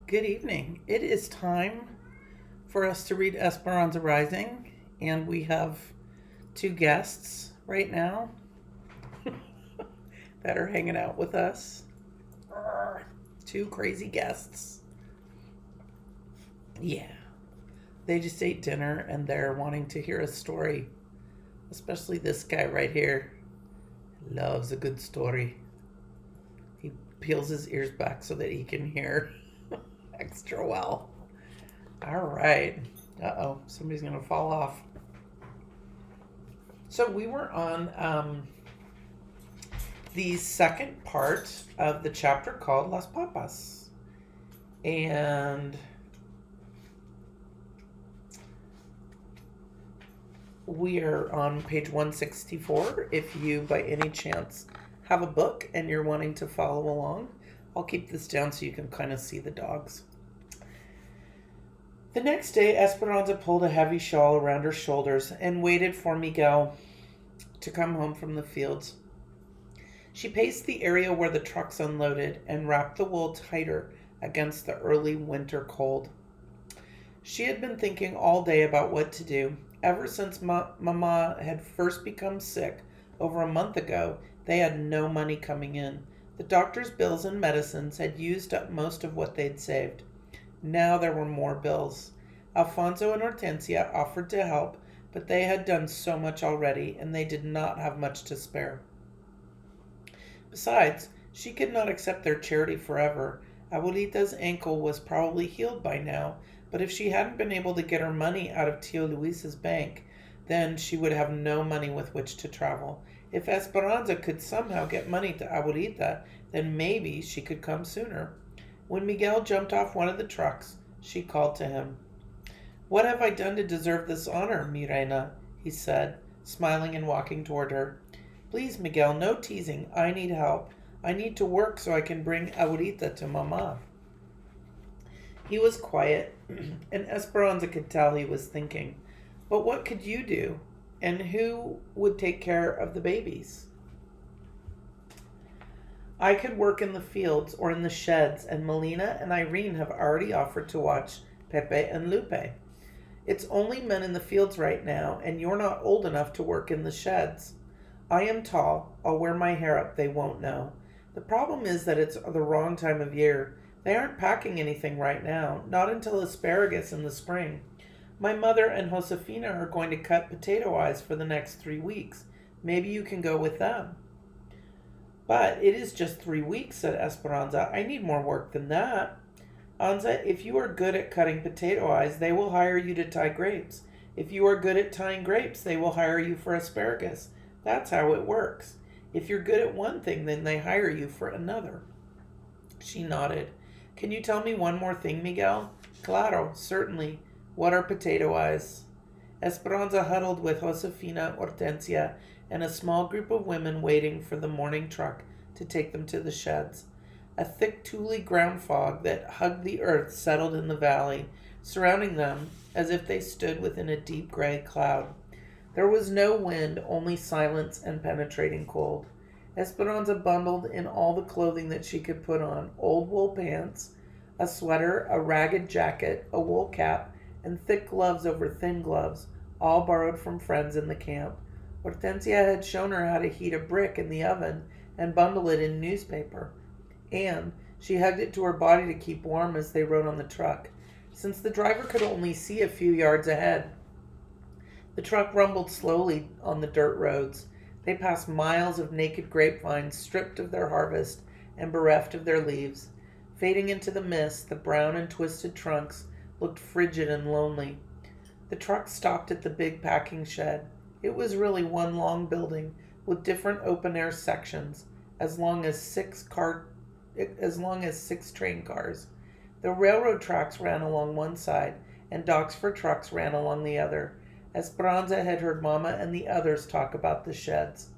Good evening. It is time for us to read Esperanza Rising, and we have two guests right now that are hanging out with us. Two crazy guests. Yeah. They just ate dinner and they're wanting to hear a story, especially this guy right here. Loves a good story. He peels his ears back so that he can hear extra well. All right. Uh-oh, somebody's going to fall off. So we were on the second part of the chapter called Las Papas. And we are on page 164. If you, by any chance, have a book and you're wanting to follow along, I'll keep this down so you can kind of see the dogs. The next day, Esperanza pulled a heavy shawl around her shoulders and waited for Miguel to come home from the fields. She paced the area where the trucks unloaded and wrapped the wool tighter against the early winter cold. She had been thinking all day about what to do. Ever since Mama had first become sick over a month ago, they had no money coming in. The doctor's bills and medicines had used up most of what they'd saved. Now there were more bills. Alfonso and Hortensia offered to help, but they had done so much already, and they did not have much to spare. Besides, she could not accept their charity forever. Abuelita's ankle was probably healed by now, but if she hadn't been able to get her money out of Tio Luis's bank, then she would have no money with which to travel. If Esperanza could somehow get money to Abuelita, then maybe she could come sooner. When Miguel jumped off one of the trucks, she called to him. "What have I done to deserve this honor, mi reina?" he said, smiling and walking toward her. "Please, Miguel, no teasing. I need help. I need to work so I can bring Abuelita to Mama." He was quiet, and Esperanza could tell he was thinking. But what could you do? And who would take care of the babies? "I could work in the fields or in the sheds, and Melina and Irene have already offered to watch Pepe and Lupe. It's only men in the fields right now, and you're not old enough to work in the sheds. I am tall. I'll wear my hair up. They won't know. The problem is that it's the wrong time of year. They aren't packing anything right now, not until asparagus in the spring. My mother and Josefina are going to cut potato eyes for the next 3 weeks. Maybe you can go with them." "But it is just 3 weeks," said Esperanza. "I need more work than that." "Anza, if you are good at cutting potato eyes, they will hire you to tie grapes. If you are good at tying grapes, they will hire you for asparagus. That's how it works. If you're good at one thing, then they hire you for another." She nodded. "Can you tell me one more thing, Miguel?" "Claro, certainly. What are potato eyes?" Esperanza huddled with Josefina, Hortensia, and a small group of women waiting for the morning truck to take them to the sheds. A thick tule ground fog that hugged the earth settled in the valley, surrounding them as if they stood within a deep gray cloud. There was no wind, only silence and penetrating cold. Esperanza bundled in all the clothing that she could put on: old wool pants, a sweater, a ragged jacket, a wool cap, and thick gloves over thin gloves, all borrowed from friends in the camp. Hortensia had shown her how to heat a brick in the oven and bundle it in newspaper, and she hugged it to her body to keep warm as they rode on the truck, since the driver could only see a few yards ahead. The truck rumbled slowly on the dirt roads. They passed miles of naked grapevines stripped of their harvest and bereft of their leaves. Fading into the mist, the brown and twisted trunks looked frigid and lonely. The truck stopped at the big packing shed. It was really one long building with different open-air sections, as long as six train cars. The railroad tracks ran along one side, and docks for trucks ran along the other. Esperanza had heard Mama and the others talk about the sheds.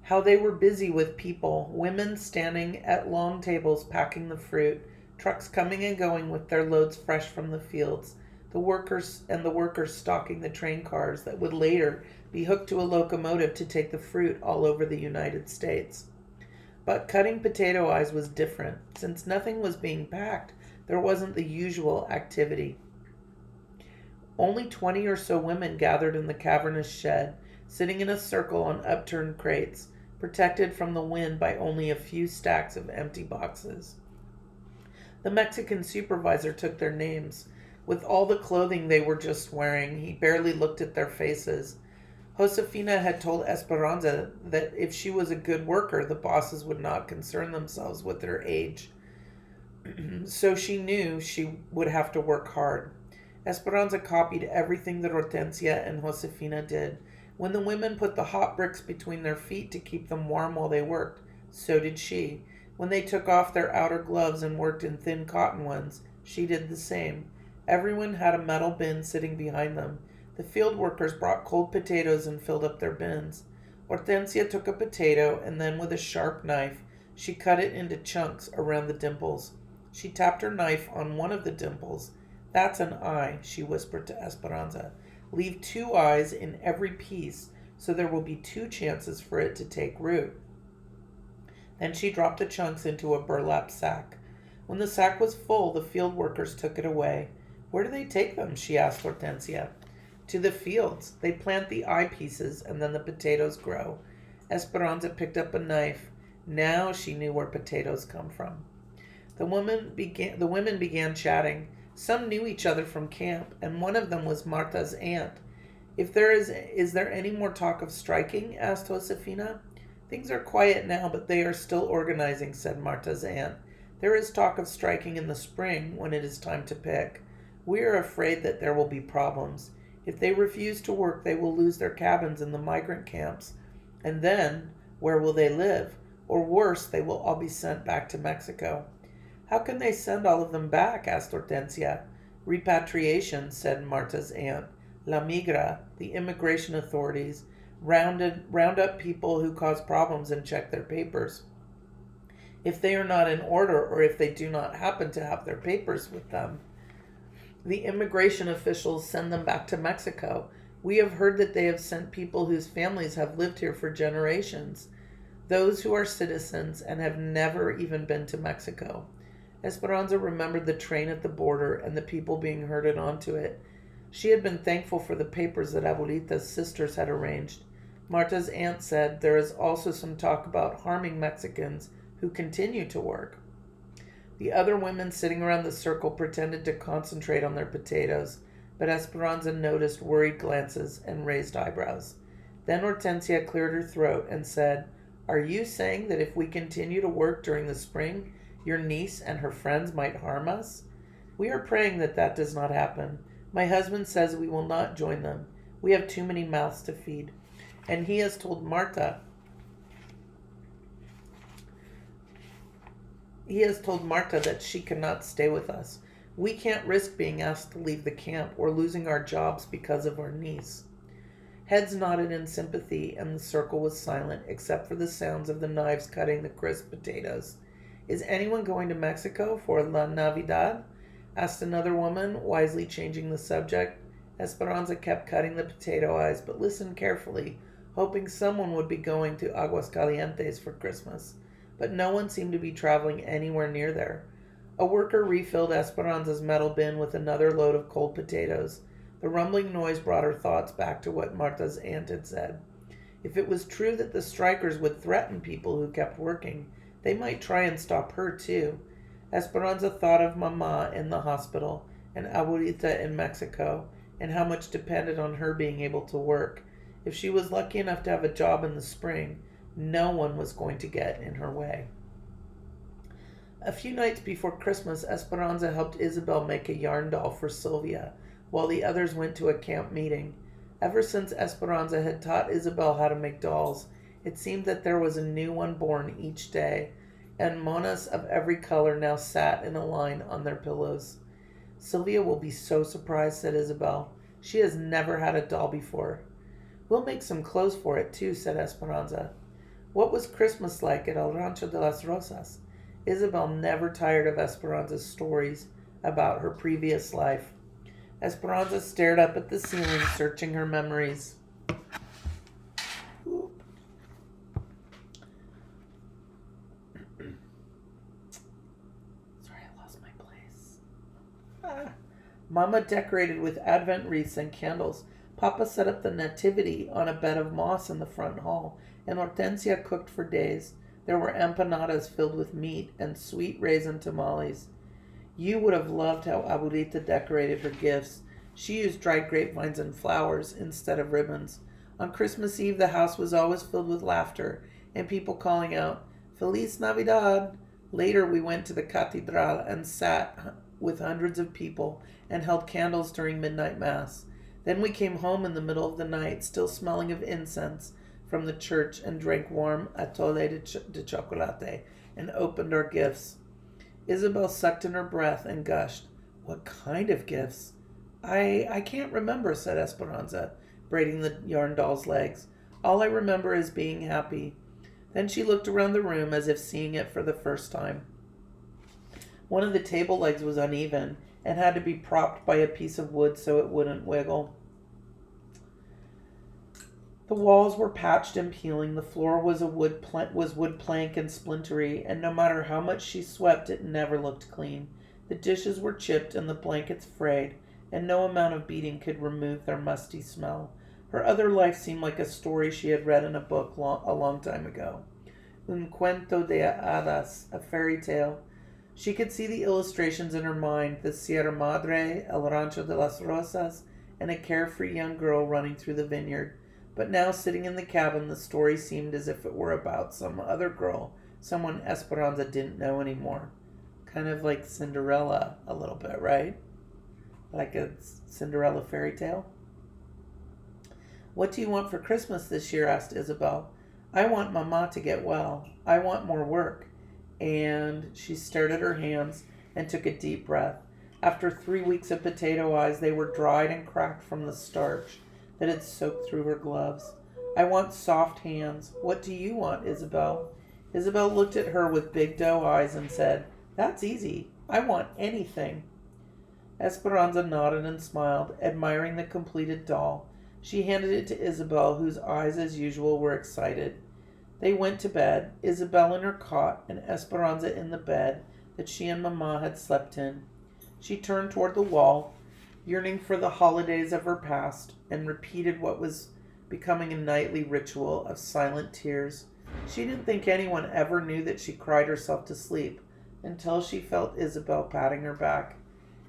How they were busy with people, women standing at long tables packing the fruit, trucks coming and going with their loads fresh from the fields, the workers stocking the train cars that would later be hooked to a locomotive to take the fruit all over the United States. But cutting potato eyes was different. Since nothing was being packed, There wasn't the usual activity. Only 20 or so women gathered in the cavernous shed, sitting in a circle on upturned crates, protected from the wind by only a few stacks of empty boxes. The Mexican supervisor took their names. With all the clothing they were just wearing, he barely looked at their faces. Josefina had told Esperanza that if she was a good worker, the bosses would not concern themselves with her age. So she knew she would have to work hard. Esperanza copied everything that Hortensia and Josefina did. When the women put the hot bricks between their feet to keep them warm while they worked, so did she. When they took off their outer gloves and worked in thin cotton ones, she did the same. Everyone had a metal bin sitting behind them. The field workers brought cold potatoes and filled up their bins. Hortensia took a potato and then with a sharp knife, she cut it into chunks around the dimples. She tapped her knife on one of the dimples. "That's an eye," she whispered to Esperanza. "Leave 2 eyes in every piece so there will be 2 chances for it to take root." Then she dropped the chunks into a burlap sack. When the sack was full, the field workers took it away. "Where do they take them?" she asked Hortensia. "To the fields. They plant the eye pieces and then the potatoes grow." Esperanza picked up a knife. Now she knew where potatoes come from. The women began chatting. Some knew each other from camp, and one of them was Marta's aunt. Is there any more talk of striking?" asked Josefina. "Things are quiet now, but they are still organizing," said Marta's aunt. "There is talk of striking in the spring when it is time to pick. We are afraid that there will be problems. If they refuse to work, they will lose their cabins in the migrant camps. And then, where will they live? Or worse, they will all be sent back to Mexico." "How can they send all of them back?" asked Hortensia. "Repatriation," said Marta's aunt. "La Migra, the immigration authorities, round up people who cause problems and check their papers. If they are not in order, or if they do not happen to have their papers with them, the immigration officials send them back to Mexico. We have heard that they have sent people whose families have lived here for generations, those who are citizens and have never even been to Mexico." Esperanza remembered the train at the border and the people being herded onto it. She had been thankful for the papers that Abuelita's sisters had arranged. Marta's aunt said there is also some talk about harming Mexicans who continue to work. The other women sitting around the circle pretended to concentrate on their potatoes, but Esperanza noticed worried glances and raised eyebrows. Then Hortensia cleared her throat and said, "Are you saying that if we continue to work during the spring, your niece and her friends might harm us?" "We are praying that that does not happen. My husband says we will not join them. We have too many mouths to feed. And he has told Marta that she cannot stay with us. We can't risk being asked to leave the camp or losing our jobs because of our niece." Heads nodded in sympathy, and the circle was silent, except for the sounds of the knives cutting the crisp potatoes. "Is anyone going to Mexico for La Navidad?" asked another woman, wisely changing the subject. Esperanza kept cutting the potato eyes, but listened carefully, hoping someone would be going to Aguascalientes for Christmas. But no one seemed to be traveling anywhere near there. A worker refilled Esperanza's metal bin with another load of cold potatoes. The rumbling noise brought her thoughts back to what Marta's aunt had said. If it was true that the strikers would threaten people who kept working, they might try and stop her too. Esperanza thought of Mama in the hospital and Abuelita in Mexico, and how much depended on her being able to work. If she was lucky enough to have a job in the spring, no one was going to get in her way. A few nights before Christmas, Esperanza helped Isabel make a yarn doll for Sylvia, while the others went to a camp meeting. Ever since Esperanza had taught Isabel how to make dolls, it seemed that there was a new one born each day, and monas of every color now sat in a line on their pillows. "Sylvia will be so surprised," said Isabel. "She has never had a doll before." "We'll make some clothes for it, too," said Esperanza. What was Christmas like at El Rancho de las Rosas? Isabel never tired of Esperanza's stories about her previous life. Esperanza stared up at the ceiling, searching her memories. Sorry, I lost my place. Mama decorated with Advent wreaths and candles. Papa set up the nativity on a bed of moss in the front hall, and Hortensia cooked for days. There were empanadas filled with meat and sweet raisin tamales. You would have loved how Abuelita decorated her gifts. She used dried grapevines and flowers instead of ribbons. On Christmas Eve, the house was always filled with laughter and people calling out, Feliz Navidad! Later, we went to the Catedral and sat with hundreds of people and held candles during midnight mass. Then we came home in the middle of the night, still smelling of incense from the church, and drank warm atole de chocolate and opened our gifts. Isabel sucked in her breath and gushed. What kind of gifts? I can't remember, said Esperanza, braiding the yarn doll's legs. All I remember is being happy. Then she looked around the room as if seeing it for the first time. One of the table legs was uneven and had to be propped by a piece of wood so it wouldn't wiggle. The walls were patched and peeling, the floor was wood plank and splintery, and no matter how much she swept, it never looked clean. The dishes were chipped and the blankets frayed, and no amount of beating could remove their musty smell. Her other life seemed like a story she had read in a book a long time ago. Un cuento de hadas, a fairy tale. She could see the illustrations in her mind, the Sierra Madre, El Rancho de las Rosas, and a carefree young girl running through the vineyard. But now, sitting in the cabin, the story seemed as if it were about some other girl, someone Esperanza didn't know anymore. Kind of like Cinderella a little bit, right? Like a Cinderella fairy tale. What do you want for Christmas this year? Asked Isabel. I want Mama to get well. I want more work. And she stared at her hands and took a deep breath. After 3 weeks of potato eyes, they were dried and cracked from the starch that had soaked through her gloves. I want soft hands. What do you want, Isabel? Isabel looked at her with big doe eyes and said, That's easy. I want anything. Esperanza nodded and smiled, admiring the completed doll. She handed it to Isabel, whose eyes, as usual, were excited. They went to bed, Isabel in her cot and Esperanza in the bed that she and Mama had slept in. She turned toward the wall, yearning for the holidays of her past, and repeated what was becoming a nightly ritual of silent tears. She didn't think anyone ever knew that she cried herself to sleep until she felt Isabel patting her back.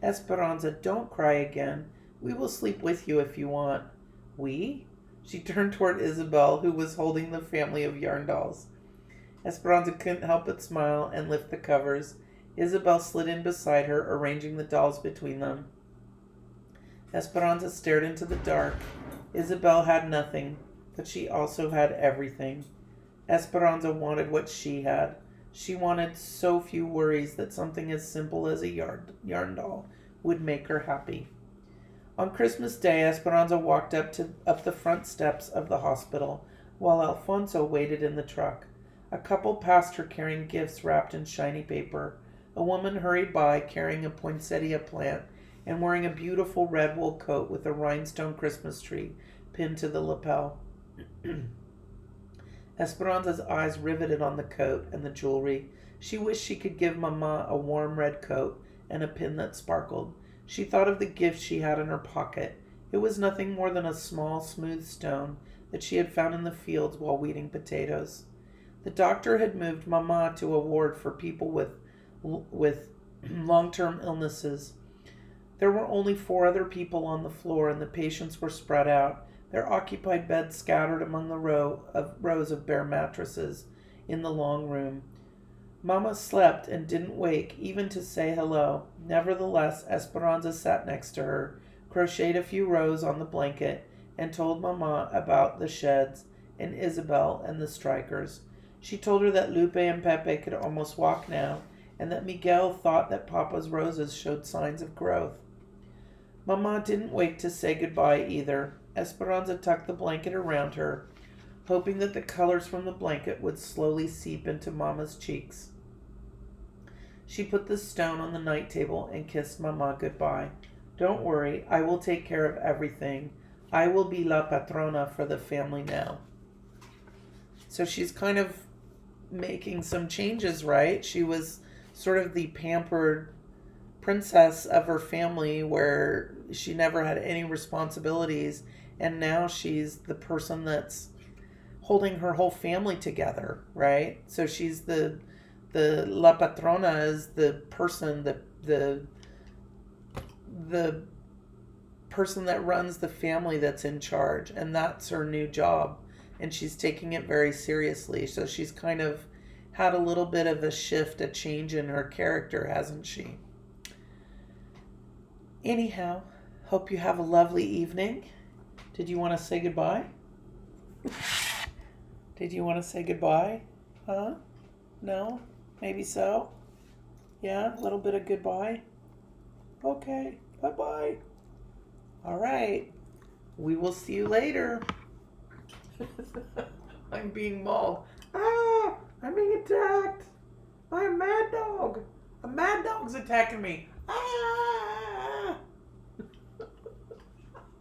Esperanza, don't cry again. We will sleep with you if you want. We? She turned toward Isabel, who was holding the family of yarn dolls. Esperanza couldn't help but smile and lift the covers. Isabel slid in beside her, arranging the dolls between them. Esperanza stared into the dark. Isabel had nothing, but she also had everything. Esperanza wanted what she had. She wanted so few worries that something as simple as a yarn doll would make her happy. On Christmas Day, Esperanza walked up the front steps of the hospital, while Alfonso waited in the truck. A couple passed her carrying gifts wrapped in shiny paper. A woman hurried by carrying a poinsettia plant and wearing a beautiful red wool coat with a rhinestone Christmas tree pinned to the lapel. Esperanza's eyes riveted on the coat and the jewelry. She wished she could give Mama a warm red coat and a pin that sparkled. She thought of the gift she had in her pocket. It was nothing more than a small, smooth stone that she had found in the fields while weeding potatoes. The doctor had moved Mama to a ward for people with long-term illnesses. There were only 4 other people on the floor, and the patients were spread out, their occupied beds scattered among the rows of bare mattresses in the long room. Mama slept and didn't wake even to say hello. Nevertheless, Esperanza sat next to her, crocheted a few rows on the blanket, and told Mama about the sheds and Isabel and the strikers. She told her that Lupe and Pepe could almost walk now, and that Miguel thought that Papa's roses showed signs of growth. Mama didn't wake to say goodbye either. Esperanza tucked the blanket around her, hoping that the colors from the blanket would slowly seep into Mama's cheeks. She put the stone on the night table and kissed Mama goodbye. Don't worry, I will take care of everything. I will be la patrona for the family now. So she's kind of making some changes, right? She was sort of the pampered princess of her family where she never had any responsibilities, and now she's the person that's holding her whole family together, right? So she's the la patrona is the person the person that runs the family that's in charge, and that's her new job, and she's taking it very seriously. So she's kind of had a little bit of a shift, a change in her character, hasn't she? Anyhow, hope you have a lovely evening. Did you want to say goodbye? Did you want to say goodbye? Huh? No? Maybe so? Yeah, a little bit of goodbye? Okay, bye-bye. All right. We will see you later. I'm being mauled. Ah! I'm being attacked by a mad dog. A mad dog's attacking me. Ah!